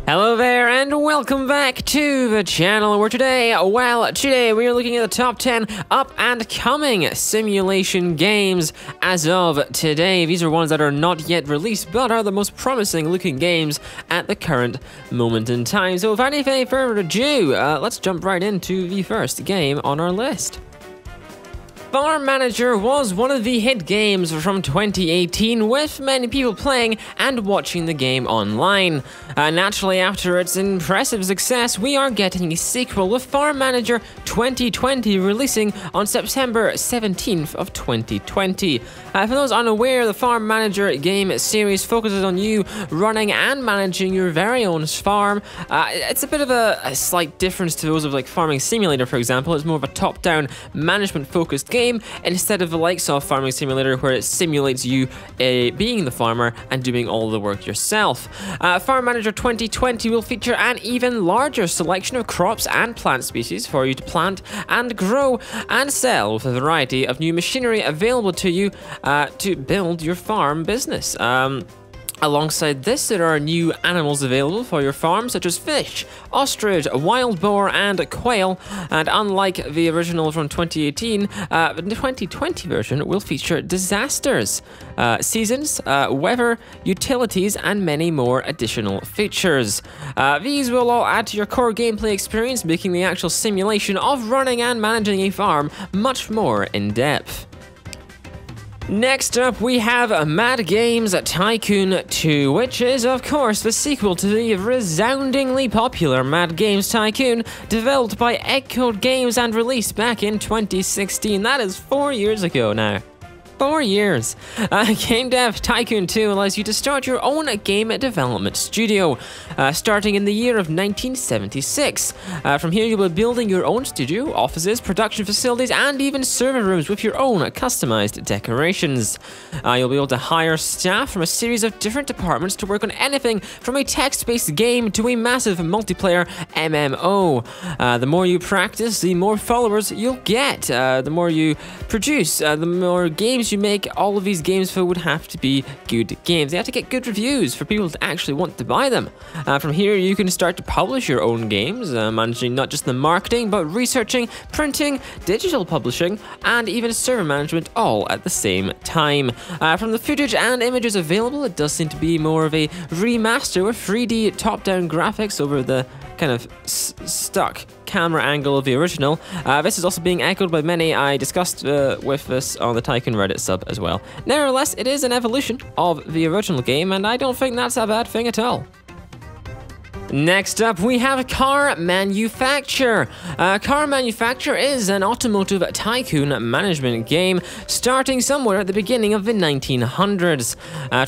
Hello there and welcome back to the channel where today we are looking at the top 10 up and coming simulation games as of today. These are ones that are not yet released but are the most promising looking games at the current moment in time. So without any further ado, let's jump right into the first game on our list. Farm Manager was one of the hit games from 2018 with many people playing and watching the game online. Naturally, after its impressive success, we are getting a sequel with Farm Manager 2020 releasing on September 17th of 2020. For those unaware, the Farm Manager game series focuses on you running and managing your very own farm. It's a bit of a slight difference to those of like Farming Simulator, for example. It's more of a top-down management-focused game instead of the likes of Farming Simulator where it simulates you being the farmer and doing all the work yourself. Farm Manager 2020 will feature an even larger selection of crops and plant species for you to plant and grow and sell with a variety of new machinery available to you to build your farm business. Alongside this, there are new animals available for your farm, such as fish, ostrich, wild boar, and quail. And unlike the original from 2018, the 2020 version will feature disasters, seasons, weather, utilities, and many more additional features. These will all add to your core gameplay experience, making the actual simulation of running and managing a farm much more in-depth. Next up, we have Mad Games Tycoon 2, which is, of course, the sequel to the resoundingly popular Mad Games Tycoon, developed by Encoding Games and released back in 2016. That is 4 years ago now. 4 years. Game Dev Tycoon 2 allows you to start your own game development studio, starting in the year of 1976. From here, you'll be building your own studio, offices, production facilities, and even server rooms with your own customized decorations. You'll be able to hire staff from a series of different departments to work on anything from a text-based game to a massive multiplayer MMO. The more you practice, the more followers you'll get. The more you produce, the more games you make. All of these games would have to be good games. They have to get good reviews for people to actually want to buy them. From here, you can start to publish your own games, managing not just the marketing, but researching, printing, digital publishing, and even server management all at the same time. From the footage and images available, it does seem to be more of a remaster with 3D top-down graphics over the kind of stuck camera angle of the original. This is also being echoed by many. I discussed with this on the Tycoon Reddit sub as well. Nevertheless, it is an evolution of the original game, and I don't think that's a bad thing at all. Next up, we have Car Manufatcure. Car Manufatcure is an automotive tycoon management game starting somewhere at the beginning of the 1900s.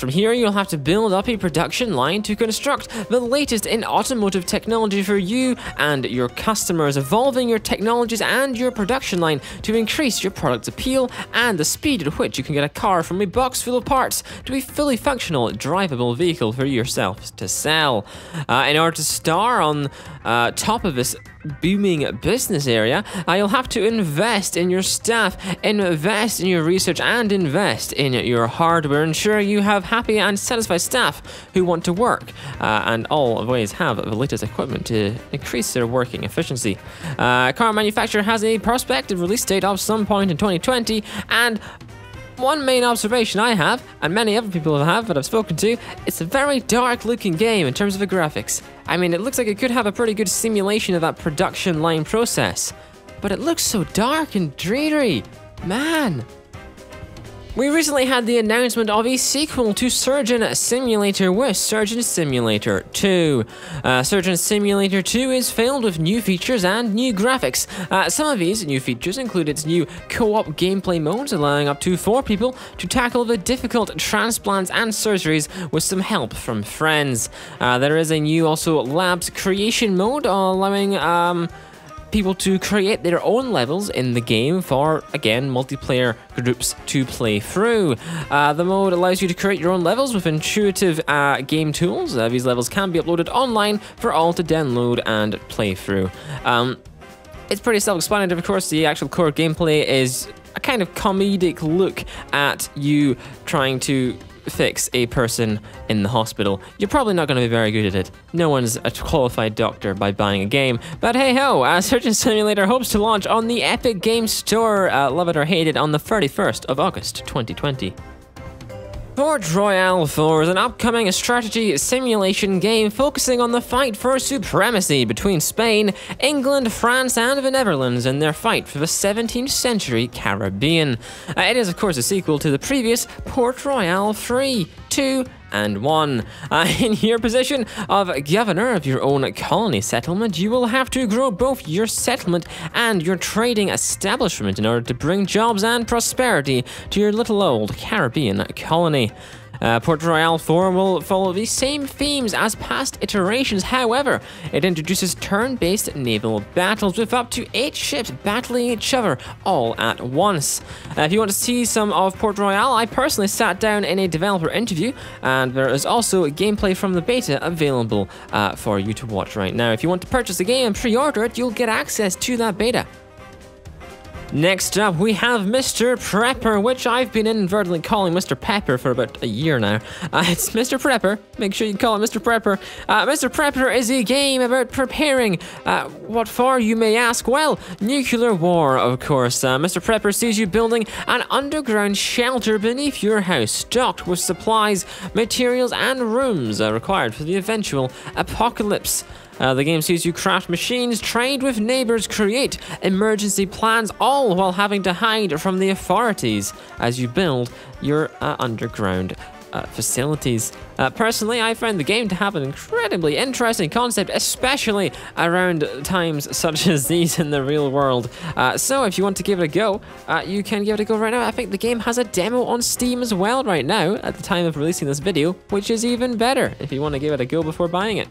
From here, you'll have to build up a production line to construct the latest in automotive technology for you and your customers, evolving your technologies and your production line to increase your product's appeal and the speed at which you can get a car from a box full of parts to a fully functional, drivable vehicle for yourself to sell. In order to star on top of this booming business area, you'll have to invest in your staff, invest in your research, and invest in your hardware. Ensure you have happy and satisfied staff who want to work and always have the latest equipment to increase their working efficiency. Car Manufacturer has a prospective release date of some point in 2020, and one main observation I have, and many other people have that I've spoken to, it's a very dark looking game in terms of the graphics. I mean, it looks like it could have a pretty good simulation of that production line process, but it looks so dark and dreary, man. We recently had the announcement of a sequel to Surgeon Simulator with Surgeon Simulator 2. Surgeon Simulator 2 is filled with new features and new graphics. Some of these new features include its new co-op gameplay modes, allowing up to 4 people to tackle the difficult transplants and surgeries with some help from friends. There is a new also labs creation mode, allowing people to create their own levels in the game for, again, multiplayer groups to play through. The mode allows you to create your own levels with intuitive game tools. These levels can be uploaded online for all to download and play through. It's pretty self-explanatory, of course. The actual core gameplay is a kind of comedic look at you trying to fix a person in the hospital, you're probably not going to be very good at it. No one's a qualified doctor by buying a game. But hey ho, Surgeon Simulator hopes to launch on the Epic Games Store, love it or hate it, on the 31st of August 2020. Royale 4 is an upcoming strategy simulation game focusing on the fight for supremacy between Spain, England, France, and the Netherlands in their fight for the 17th century Caribbean. It is, of course, a sequel to the previous Royale 3, 2, and 1. In your position of governor of your own colony settlement, you will have to grow both your settlement and your trading establishment in order to bring jobs and prosperity to your little old Caribbean colony. Royale 4 will follow the same themes as past iterations. However, it introduces turn-based naval battles with up to 8 ships battling each other all at once. If you want to see some of Royale, I personally sat down in a developer interview, and there is also gameplay from the beta available for you to watch right now. If you want to purchase the game and pre-order it, you'll get access to that beta. Next up, we have Mr. Prepper, which I've been inadvertently calling Mr. Pepper for about a year now. It's Mr. Prepper. Make sure you call it Mr. Prepper. Mr. Prepper is a game about preparing. What for, you may ask? Well, nuclear war, of course. Mr. Prepper sees you building an underground shelter beneath your house, stocked with supplies, materials, and rooms required for the eventual apocalypse. The game sees you craft machines, trade with neighbors, create emergency plans, all while having to hide from the authorities as you build your underground facilities. Personally, I found the game to have an incredibly interesting concept, especially around times such as these in the real world. So if you want to give it a go, you can give it a go right now. I think the game has a demo on Steam as well right now at the time of releasing this video, which is even better if you want to give it a go before buying it.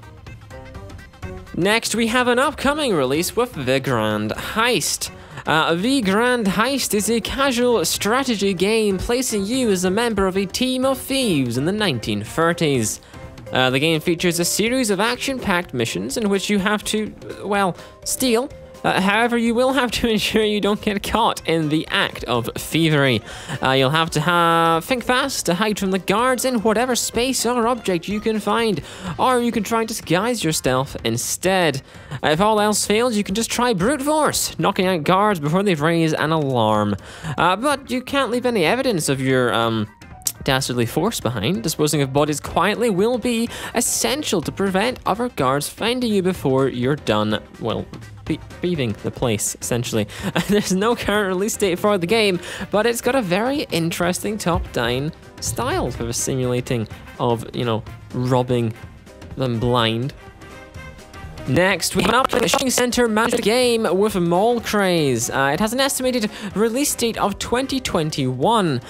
Next, we have an upcoming release with the Grand Heist. The Grand Heist is a casual strategy game placing you as a member of a team of thieves in the 1930s. The game features a series of action-packed missions in which you have to, well, steal. However, you will have to ensure you don't get caught in the act of thievery. You'll have to think fast to hide from the guards in whatever space or object you can find, or you can try and disguise yourself instead. If all else fails, you can just try brute force, knocking out guards before they raise an alarm. But you can't leave any evidence of your dastardly force behind. Disposing of bodies quietly will be essential to prevent other guards finding you before you're done, well, thieving the place, essentially. There's no current release date for the game, but it's got a very interesting top-down style for the simulating of, you know, robbing them blind. Next, we have an upcoming shopping center managed game with Mall Craze. It has an estimated release date of 2021.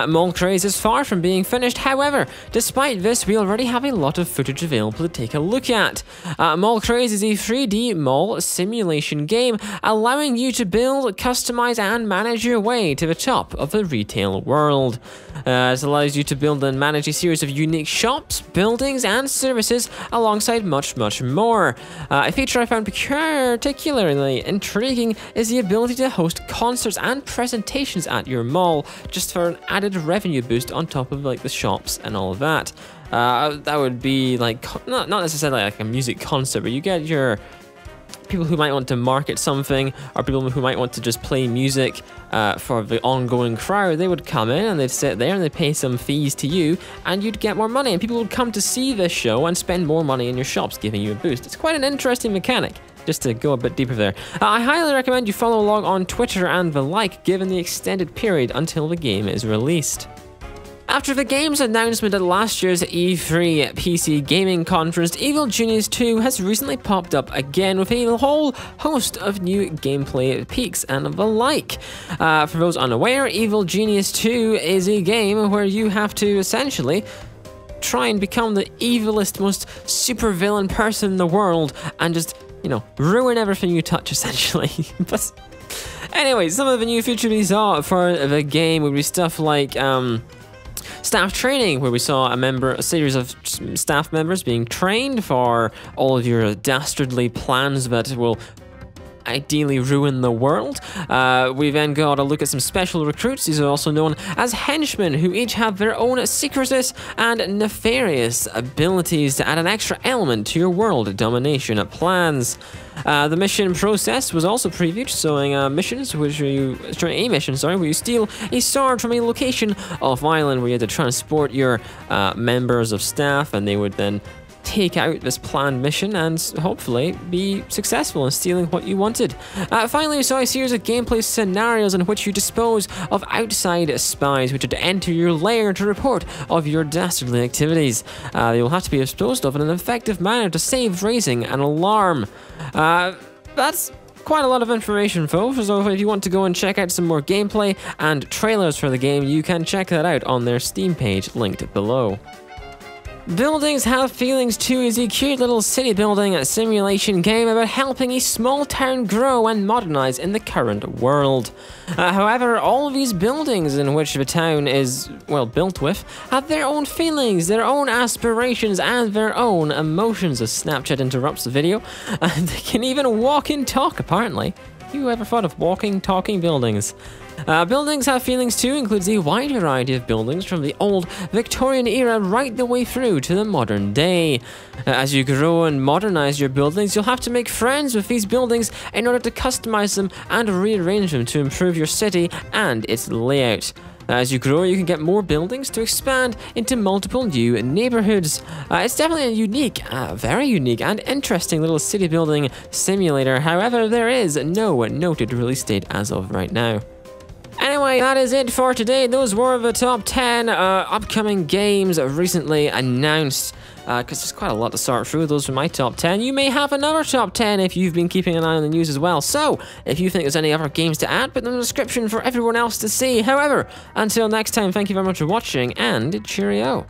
Mall Craze is far from being finished. However, despite this, we already have a lot of footage available to take a look at. Mall Craze is a 3D mall simulation game, allowing you to build, customize, and manage your way to the top of the retail world. This allows you to build and manage a series of unique shops, buildings, and services alongside much, much more. A feature I found particularly intriguing is the ability to host concerts and presentations at your mall, just for an added revenue boost on top of like the shops and all of that. That would be like, not necessarily like a music concert, but you get your people who might want to market something, or people who might want to just play music for the ongoing crowd. They would come in and they'd sit there and they'd pay some fees to you, and you'd get more money, and people would come to see this show and spend more money in your shops, giving you a boost. It's quite an interesting mechanic, just to go a bit deeper there. I highly recommend you follow along on Twitter and the like, given the extended period until the game is released. After the game's announcement at last year's E3 PC gaming conference, Evil Genius 2 has recently popped up again with a whole host of new gameplay peaks and the like. For those unaware, Evil Genius 2 is a game where you have to essentially try and become the evilest, most supervillain person in the world and just, you know, ruin everything you touch, essentially. But anyway, some of the new features we saw for the game would be stuff like staff training, where we saw a series of staff members being trained for all of your dastardly plans that will ideally ruin the world. We then got a look at some special recruits. These are also known as henchmen, who each have their own secretous and nefarious abilities to add an extra element to your world domination plans. The mission process was also previewed, showing missions, where you steal a sword from a location off island where you had to transport your members of staff, and they would then take out this planned mission and hopefully be successful in stealing what you wanted. Finally, we saw a series of gameplay scenarios in which you dispose of outside spies which would enter your lair to report of your dastardly activities. They will have to be disposed of in an effective manner to save raising an alarm. That's quite a lot of information, folks, so if you want to go and check out some more gameplay and trailers for the game, you can check that out on their Steam page linked below. Buildings Have Feelings 2 is a cute little city building simulation game about helping a small town grow and modernize in the current world. However, all of these buildings in which the town is, well, built with, have their own feelings, their own aspirations, and their own emotions, as Snapchat interrupts the video, and they can even walk and talk, apparently. You ever thought of walking, talking buildings? Buildings Have Feelings 2 includes a wide variety of buildings from the old Victorian era right the way through to the modern day. As you grow and modernize your buildings, you'll have to make friends with these buildings in order to customize them and rearrange them to improve your city and its layout. As you grow, you can get more buildings to expand into multiple new neighborhoods. It's definitely a unique, very unique and interesting little city building simulator. However, there is no noted release date as of right now. Anyway, that is it for today. Those were the top 10 upcoming games recently announced. Because there's quite a lot to sort through. Those are my top 10. You may have another top 10 if you've been keeping an eye on the news as well. So, if you think there's any other games to add, put them in the description for everyone else to see. However, until next time, thank you very much for watching, and cheerio.